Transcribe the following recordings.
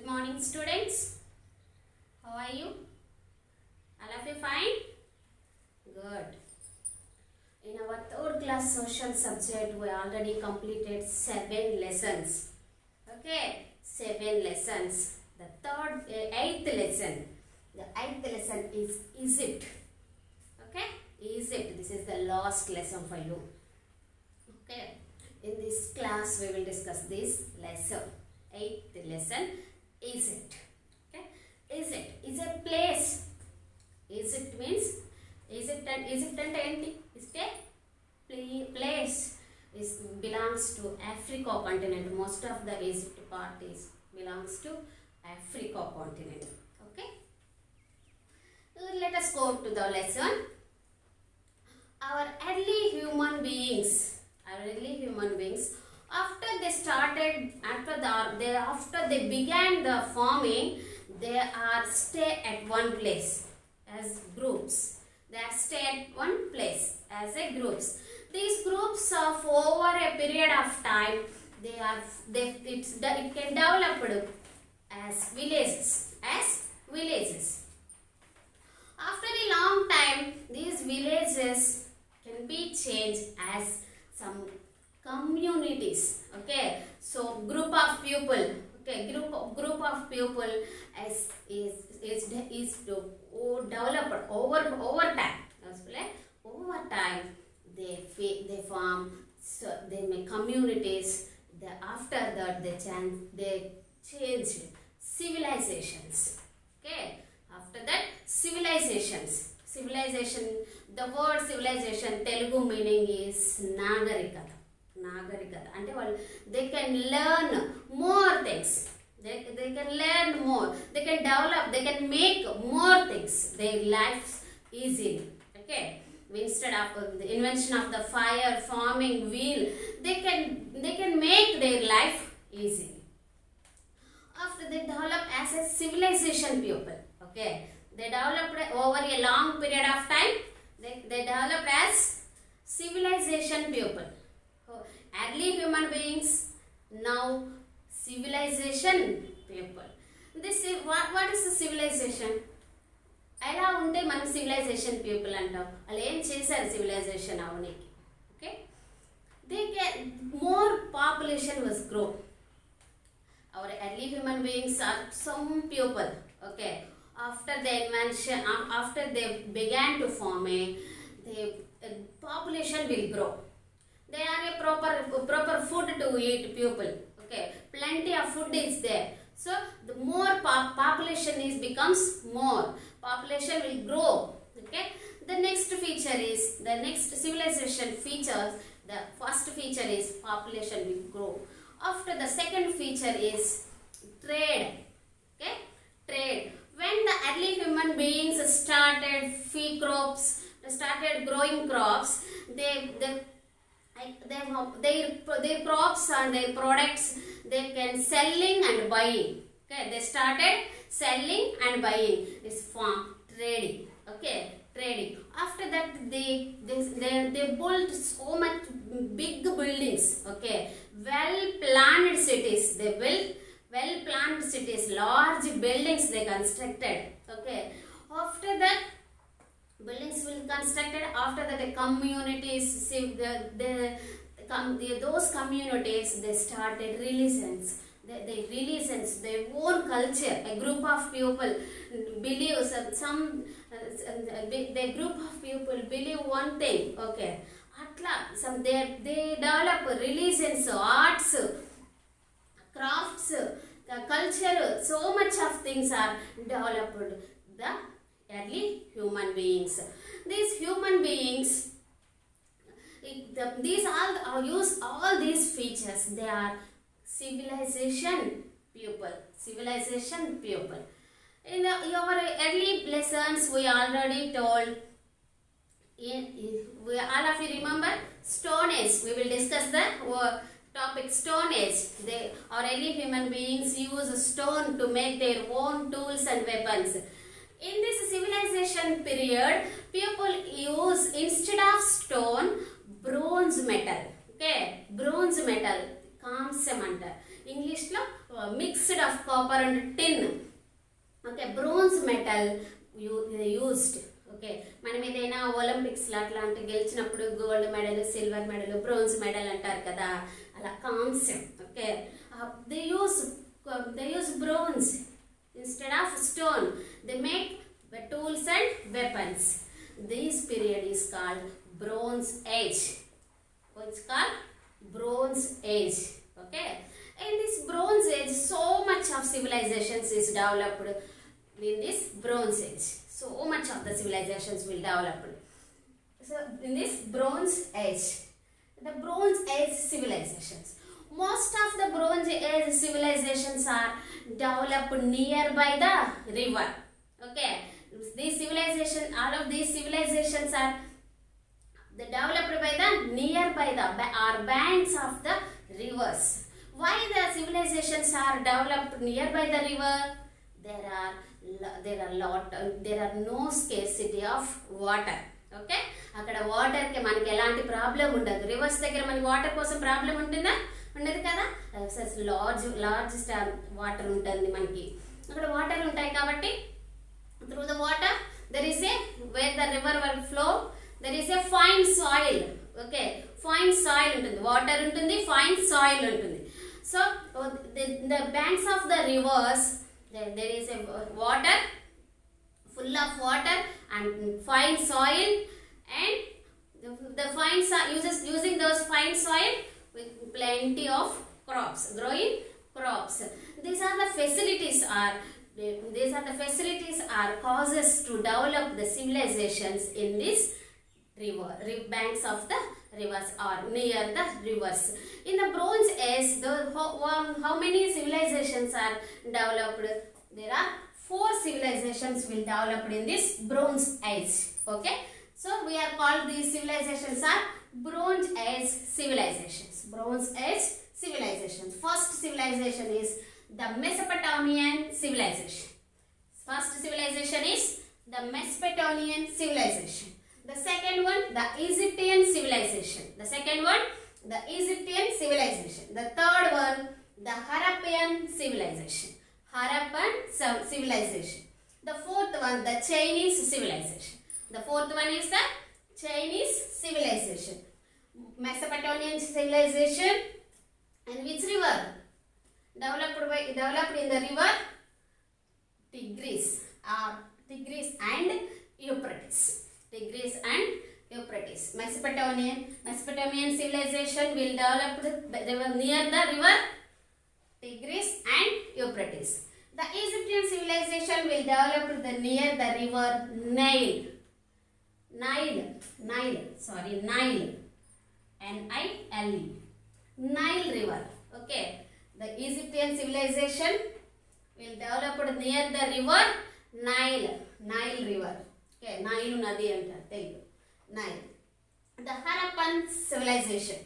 Good morning, students. How are you? All of you fine? Good. In our third class social subject, we already completed 7 lessons. Okay, 7 lessons. The eighth lesson. The eighth lesson is Egypt. Okay, Egypt. This is the last lesson for you. Okay, in this class we will discuss this lesson. Eighth lesson, Egypt. Okay, Egypt is a place. Egypt means Egypt and enti is a place. It belongs to Africa continent. Most of the Egypt part belongs to Africa continent. Okay. Let us go to the lesson. Our early human beings. After they began the farming, they are stay at one place as groups. They are stay at one place as a groups. These groups of over a period of time, it can develop as villages. After a long time, these villages can be changed as some communities. Okay, so group of people. Okay, group of people is developed over time. Over time, they form. So they make communities. After that, they change civilizations. Okay, after that, civilizations. The word civilization, Telugu meaning is Nagarikata. And they can learn more things. They can learn more. They can develop. They can make more things. Their lives easily. Okay. Instead of the invention of the fire, farming, wheel, they can make their life easily. After they develop as a civilization people. Okay. They developed over a long period of time. They developed as civilization people. Early human beings, now civilization people. This is what is the civilization? ఎలా ఉంటే మనం civilization people అంటాం. వాళ్ళు ఏం చేశారు civilization అవనికి? Okay, they get more population was grow. Our early human beings are some people. Okay, after the invention, after they began to farming, the population will grow. They are a proper food to eat people. Okay, plenty of food is there. So the more population becomes more. Population will grow. Okay. The next civilization features. The first feature is population will grow. After the second feature is trade. Okay, trade. When the early human beings started growing crops, their crops and their products they can selling and buying. Okay, they started selling and buying. It's farm trading. Okay, trading. After that they built so much big buildings. Okay, well planned cities. They built well planned cities, large buildings they constructed. Okay, after that buildings will constructed. After that the communities, those communities they started religions. Their own culture. A group of people believes the group of people believe one thing. Okay, they develop religions, arts, crafts, culture. So much of things are developed. The early human beings. These human beings, use all these features. They are civilization people. In your early lessons, we already told. All of you remember Stone Age. We will discuss the topic Stone Age. Our early human beings use stone to make their own tools and weapons. In this civilization period, people use instead of stone, bronze metal. Okay, bronze metal. కాంస్యం అంటారు. ఇంగ్లీష్లో mixed of copper and tin. Okay, bronze metal used. Okay, మనం ఏదైనా ఒలింపిక్స్లో అట్లాంటి గెలిచినప్పుడు gold medal, silver medal, bronze medal అంటారు కదా, అలా కాంస్యం. Okay, they use bronze instead of stone. They make tools and weapons. This period is called Bronze Age. It's called Bronze Age. Okay, in this Bronze Age, so much of civilizations is developed. In this Bronze Age, so much of the civilizations will develop. So in this Bronze Age, the Bronze Age civilizations, most of the Bronze Age civilizations are developed nearby the river. Okay, these civilization, all of these civilizations are developed by the nearby the or banks of the rivers. Why the civilizations are developed nearby the river? There are no scarcity of water. Okay, అక్కడ వాటర్కి మనకి ఎలాంటి problem ఉండదు. Reverse దగ్గర మనకి water కోసం problem ఉంటుందా? ఉండదు కదా. లార్జ్ వాటర్ ఉంటుంది మనకి, అక్కడ వాటర్ ఉంటాయి కాబట్టి through the water there is a, where the river will flow, there is a fine soil. Okay, fine soil ఉంటుంది, water ఉంటుంది, fine soil ఉంటుంది. So the banks of the rivers, there is a water, full of water and fine soil, and the fine soil using those fine soil with plenty of crops, growing crops. These are the facilities are causes to develop the civilizations in this banks of the rivers or near the rivers. In the Bronze Age, how many civilizations are developed? There are 4 civilizations will develop in this Bronze Age. Okay, so we are called these civilizations are Bronze Age civilizations. Bronze Age civilizations. First civilization is the Mesopotamian civilization. First civilization is the Mesopotamian civilization. The second one, the Egyptian civilization. The second one, the Egyptian civilization. The third one, the Harappan civilization. Harappan civilization. The fourth one, the Chinese civilization. The fourth one is the Chinese civilization. Mesopotamian civilization. And which river? Developed in the river Tigris and Euphrates. Tigris and Euphrates. Mesopotamian civilization will develop near the river Tigris and Euphrates. The Egyptian civilization will develop near the river Nile. Nile. N-I-L-E. Nile river. Okay. The Egyptian civilization will develop near the river Nile river. Okay, Nile nadi antar telugu, Nile. The Harappan civilization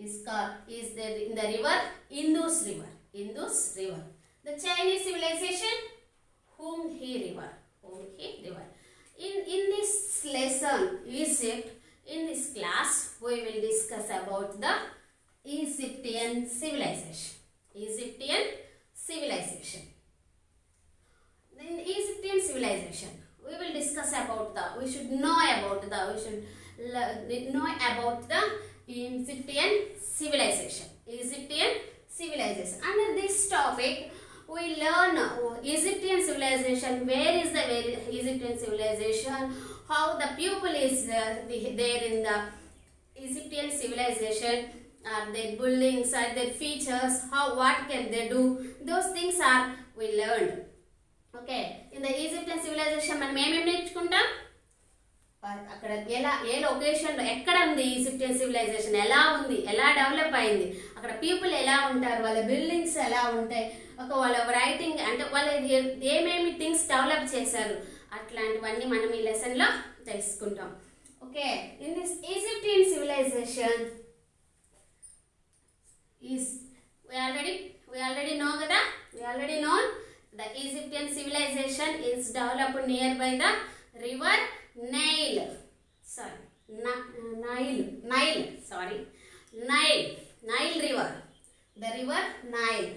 is in the river Indus river. The Chinese civilization Honghe river. In this lesson, Egypt, in this class we will discuss about the Egyptian civilization. In Egyptian civilization, we will discuss about we should know about the Egyptian civilization. Under this topic, we learn Egyptian civilization. Where is the Egyptian civilization? How the people is there in the Egyptian civilization. Their buildings, their features, what can they do? Those things are we learned. Okay, in the Egyptian civilization మనం ఏమేమి నేర్చుకుంటాం? అక్కడ ఏ లొకేషన్లో ఎక్కడ ఉంది Egyptian civilisation, ఎలా ఉంది, ఎలా డెవలప్ అయింది, అక్కడ పీపుల్ ఎలా ఉంటారు, వాళ్ళ బిల్డింగ్స్ ఎలా ఉంటాయి, వాళ్ళ రైటింగ్ అంటే వాళ్ళు ఏమేమి థింగ్స్ డెవలప్ చేశారు, అట్లాంటివన్నీ మనం ఈ లెసన్లో తెలుసుకుంటాం. Okay, in this Egyptian civilisation we already know kada, we already know the Egyptian civilization is developed nearby the river Nile. Nile river. The river Nile.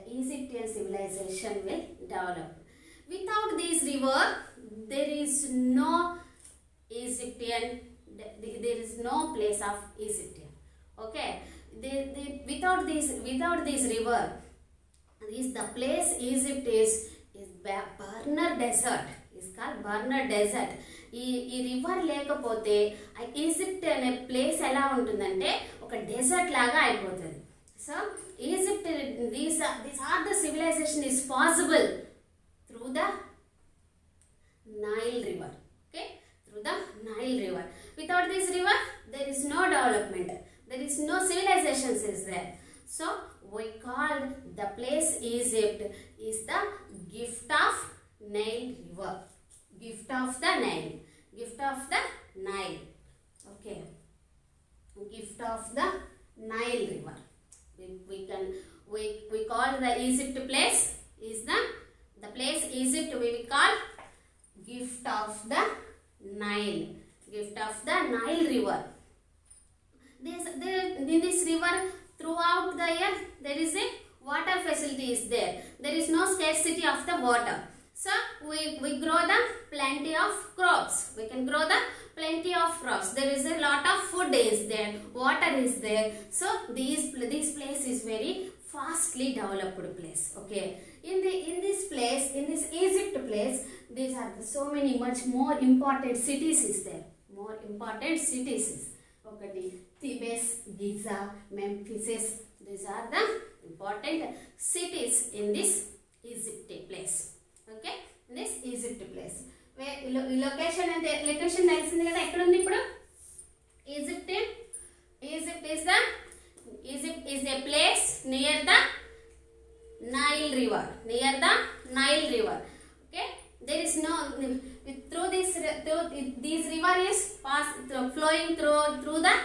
Egyptian civilization will develop. Without this river, there is no Egyptian, there is no place of Egyptian. Okay, without this river, the place Egypt is Burner Desert. Is called Burner Desert. ఈ river లేకపోతే Egypt అనే place ఎలా ఉంటుందంటే ఒక desert లాగా అయిపోతుంది. So Egypt these are the civilisation is possible through the Nile river. Okay, through the Nile river. Without this river there is no development, there is no civilizations is there. So we called the place Egypt is the gift of Nile river. Gift of the Nile. Gift of the Nile. Okay. Gift of the Nile river. We call the Egypt place is the place Egypt we will call gift of the Nile. Gift of the Nile river. In this river throughout the year there is a water facility is there. There is no scarcity of the water. So we grow the plenty of crops. We can grow the plenty of crops. There is a lot of food is there. Water is there. So this place is very fastly developed place. Okay. In this place, in this Egypt place, these are so many much more important cities is there. More important cities is. Okay. Thebes, Giza, Memphis. These are the important cities in this Egypt place. Okay, this Egypt place. Location and the location తెలిసింది కదా, ఎక్కడ ఉంది ఇప్పుడు Egypt is a place near the Nile river. Near the Nile river. Okay, there is no through this river is flowing through the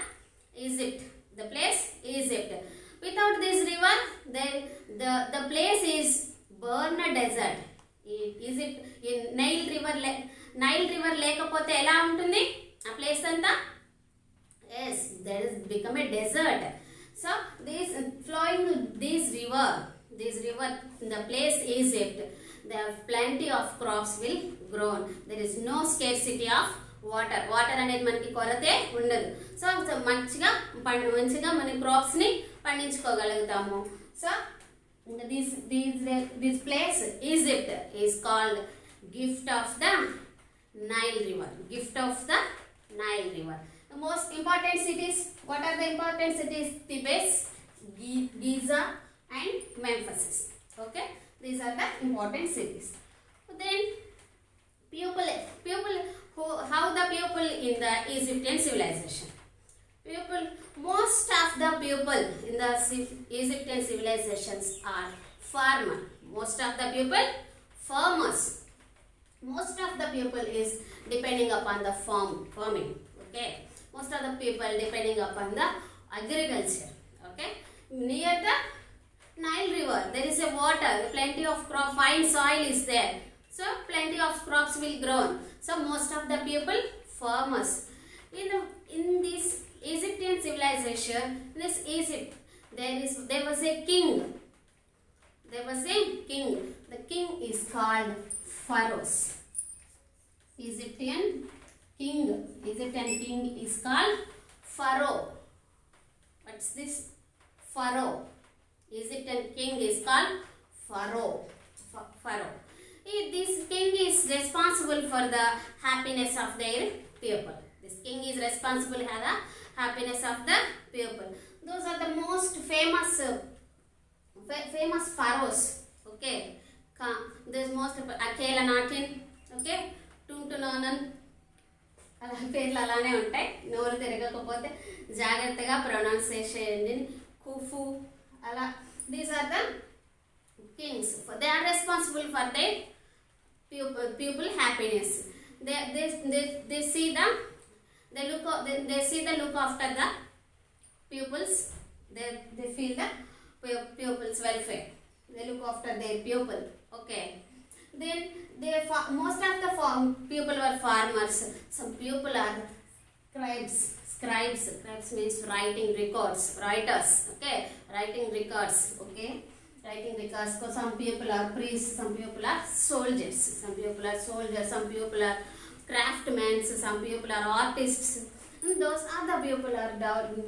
Egypt. The place Egypt. Without this river, then the place is Burner Desert. Egypt in Nile river లేకపోతే ఎలా ఉంటుంది ఆ place అంతా? Yes, that is become a desert. So this river the place Egypt, there are plenty of crops will grow. There is no scarcity of water అనేది మనకి కొరతే ఉండదు. So మంచిగా మన క్రాప్స్ ని పండించుకోగలుగుతాము. So this place Egypt is called gift of the Nile river. Gift of the Nile river. The most important cities, what are the important cities? Thebes, Giza and Memphis. Okay, these are the important cities. Then how the people in the Egyptian civilization. Most of the people in the Egyptian civilizations are farmer. Most of the people farmers. Most of the people is depending upon the farming. Okay, most of the people depending upon the agriculture. Okay, near the Nile river there is a water, plenty of crop, fine soil is there. So plenty of crops will grow. So most of the people farmers. In this Egyptian civilization, this Egypt, there was a king. There was a king. The king is called Pharaoh. Egyptian king is called Pharaoh. What's this? Pharaoh. Egyptian king is called Pharaoh. This king is responsible for the happiness of their people. This king is responsible for the happiness of the people. Those are the most famous pharaohs. Okay, there's most of Akhenaten. Okay, Tuntunanan. అలా పేర్లు అలానే ఉంటాయి. నోరు తిరగకపోతే జాగ్రత్తగా pronunciation Khufu అలా. These are the kings. They are responsible for their people happiness. They see the look after the pupils. They feel the pupils welfare. They look after their pupil. Okay. Then most of the people were farmers. Some people are scribes means writing records, writers. Okay, writing records. Okay, writing records. Some people are priests, some people are soldiers, some people are soldiers, some people are craftsmen, some people are artists. And those are the people are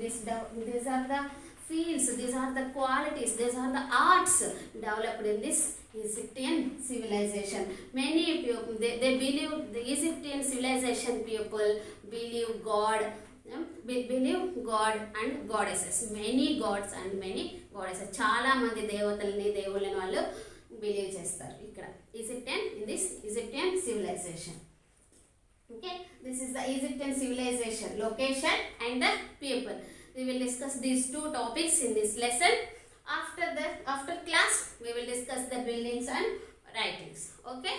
these are the fields, these are the qualities, these are the arts developed in this Egyptian civilization. Many people, they believe, the Egyptian civilization people believe God, believe God and goddesses, many gods and many goddesses. చాలా మంది దేవతల్ని దేవుళ్ళని వాళ్ళు believe చేస్తారు ఇక్కడ Egyptian, in this Egyptian civilisation. Okay, this is the Egyptian civilization, location and the people. We will discuss these two topics in this lesson. After class we will discuss the buildings and writings. Okay,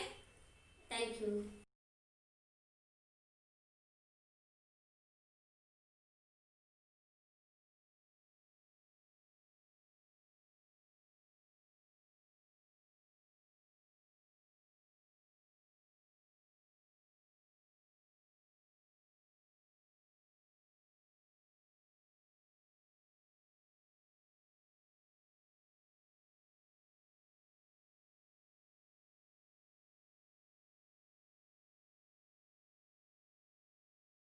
thank you.